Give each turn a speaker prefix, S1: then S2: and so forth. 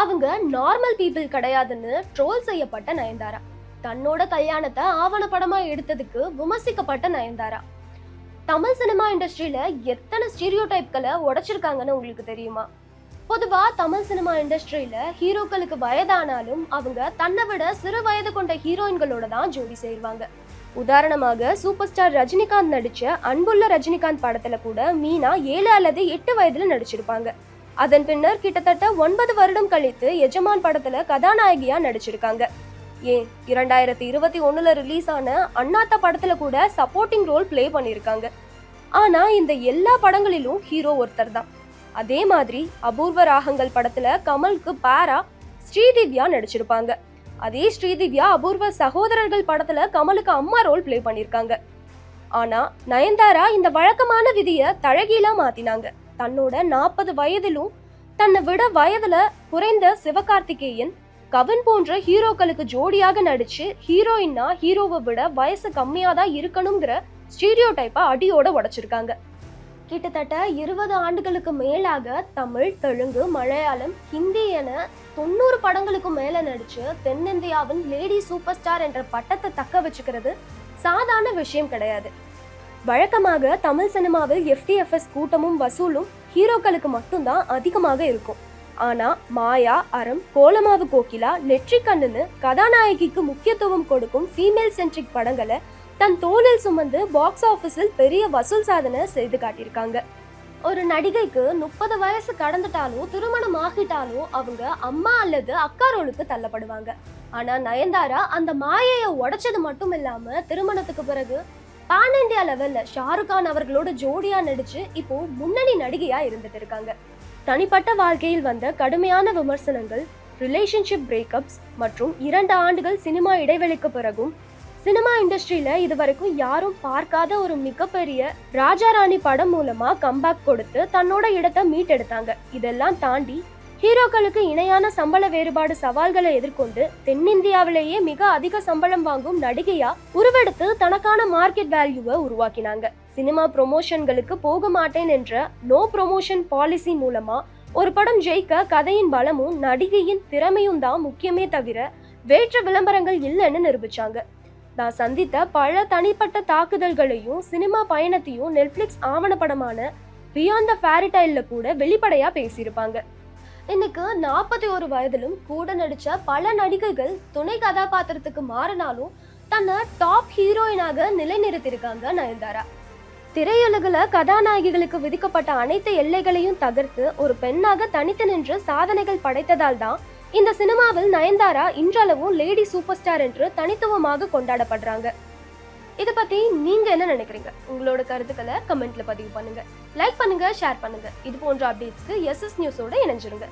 S1: அவங்க normal people கிடையாதுன்னு troll செய்யப்பட்ட நயன்தாரா. தன்னோட கல்யாணத்தை ஆவணப்படமா எடுத்ததுக்கு விமர்சிக்கப்பட்ட நயன்தாரா. தமிழ் சினிமா இண்டஸ்ட்ரியில எத்தனை ஸ்டீரியோ டைப்களை உடைச்சிருக்காங்கன்னு உங்களுக்கு தெரியுமா? பொதுவா தமிழ் சினிமா இண்டஸ்ட்ரியில ஹீரோக்களுக்கு வயதானாலும் அவங்க தன்னை விட சிறு வயது கொண்ட ஹீரோயின்களோட தான் ஜோடி செய்வாங்க. உதாரணமாக சூப்பர் ஸ்டார் ரஜினிகாந்த் நடிச்ச அன்புள்ள ரஜினிகாந்த் படத்துல கூட மீனா 7 அல்லது 8 வயதுல நடிச்சிருப்பாங்க. அதன் பின்னர் கிட்டத்தட்ட 9 வருடம் கழித்து எஜமான் படத்துல கதாநாயகியா நடிச்சிருக்காங்க. ஏன் 2021ல ரிலீஸ் ஆன அண்ணாத்த படத்துல கூட சப்போர்ட்டிங் ரோல் பிளே பண்ணியிருக்காங்க. ஆனா இந்த எல்லா படங்களிலும் ஹீரோ ஒருத்தர் தான். அதே மாதிரி அபூர்வ ராகங்கள் படத்துல கமலுக்கு பேரா ஸ்ரீதிவ்யா நடிச்சிருப்பாங்க. அதே ஸ்ரீதிவ்யா அபூர்வ சகோதரர்கள் படத்துல கமலுக்கு அம்மா ரோல் பிளே பண்ணியிருக்காங்க. ஆனா நயன்தாரா இந்த வழக்கமான விதியை தழகீழா மாத்தினாங்க. தன்னோட 40 வயதிலும் தன்னை விட வயதுல குறைந்த சிவகார்த்திகேயன், கவின் போன்ற ஹீரோக்களுக்கு ஜோடியாக நடிச்சு ஹீரோயின்னா ஹீரோவை விட வயசு கம்மியா தான் இருக்கணுங்கிற ஸ்டீரியோ டைப்பை அடியோட உடைச்சிருக்காங்க. கிட்டத்தட்ட 20 ஆண்டுகளுக்கு மேலாக தமிழ், தெலுங்கு, மலையாளம், ஹிந்தி என 90 படங்களுக்கும் மேல நடிச்சு தென்னிந்தியாவின் லேடி சூப்பர் ஸ்டார் என்ற பட்டத்தை தக்க வச்சுக்கிறது சாதாரண விஷயம் கிடையாது. வழக்கமாக தமிழ் சினிமாவில் FTFS கூட்டமும் வசூலும் ஹீரோக்களுக்கு மட்டும்தான் அதிகமாக இருக்கும். ஆனா மாயா, அறம், கோலமாவு கோகிலா, நெற்றிக்கண்ணுன்னு கதாநாயகிக்கு முக்கியத்துவம் கொடுக்கும் ஃபீமேல் சென்ட்ரிக் படங்களை தன் தோளில் சுமந்து பாக்ஸ் ஆஃபீஸில் பெரிய வசூல் சாதனை செய்து காட்டியிருக்காங்க. ஒரு நடிகைக்கு 30 வயசு கடந்துட்டாலும் திருமணம் ஆகிட்டாலும் அவங்க அம்மா அல்லது அக்கா ரோலுக்கு தள்ளப்படுவாங்க. ஆனா நயன்தாரா அந்த மாயையை உடைச்சது மட்டும் இல்லாம திருமணத்துக்கு பிறகு பான் இண்டியா லெவல்ல ஷாருக் கான் அவர்களோட ஜோடியா நடிச்சு இப்போ முன்னணி நடிகையா இருந்துட்டு இருக்காங்க. தனிப்பட்ட வாழ்க்கையில் வந்த கடுமையான விமர்சனங்கள், ரிலேஷன்ஷிப் பிரேக்கப்ஸ் மற்றும் 2 ஆண்டுகள் சினிமா இடைவெளிக்கு பிறகும் சினிமா இண்டஸ்ட்ரியில இதுவரைக்கும் யாரும் பார்க்காத ஒரு மிகப்பெரிய ராஜா ராணி படம் மூலமா கம்பேக் கொடுத்து தன்னோட இடத்தை மீட்டெடுத்தாங்க. இதெல்லாம் தாண்டி ஹீரோக்களுக்கு இணையான சம்பள வேறுபாடு சவால்களை எதிர்கொண்டு தென்னிந்தியாவிலேயே மிக அதிக சம்பளம் வாங்கும் நடிகையா உருவெடுத்து தனக்கான மார்க்கெட் வேல்யூவை உருவாக்கினாங்க. சினிமா ப்ரொமோஷன்களுக்கு போக மாட்டேன் என்ற நோ ப்ரொமோஷன் பாலிசி மூலமா ஒரு படம் ஜெயிக்க கதையின் பலமும் நடிகையின் திறமையும் தான் முக்கியமே தவிர வேற்று விளம்பரங்கள் இல்லைன்னு நிரூபிச்சாங்க. நான் சந்தித்த பல தனிப்பட்ட தாக்குதல்களையும் சினிமா பயணத்தையும் நெட்ஃபிளிக்ஸ் ஆவணப்படமான பியாண்ட் த ஃபேரி டைல்ல கூட வெளிப்படையா பேசியிருப்பாங்க. இன்னைக்கு 41 வயதிலும் கூட நடிச்ச பல நடிகைகள் துணை கதாபாத்திரத்துக்கு மாறினாலும் தன்னை டாப் ஹீரோயினாக நிலைநிறுத்தியிருக்காங்க நயன்தாரா. திரையுலகில் கதாநாயகிகளுக்கு விதிக்கப்பட்ட அனைத்து எல்லைகளையும் தகர்த்து ஒரு பெண்ணாக தனித்து நின்று சாதனைகள் படைத்ததால் தான் இந்த சினிமாவில் நயன்தாரா இன்றளவும் லேடி சூப்பர் ஸ்டார் என்று தனித்துவமாக கொண்டாடப்படுறாங்க. இதை பத்தி நீங்க என்ன நினைக்கிறீங்க? உங்களோட கருத்துக்களை கமெண்ட்ல பதிவு பண்ணுங்க, லைக் பண்ணுங்க, ஷேர் பண்ணுங்க. இது போன்ற அப்டேட்ஸ்க்கு SS நியூஸோட இணைஞ்சிருங்க.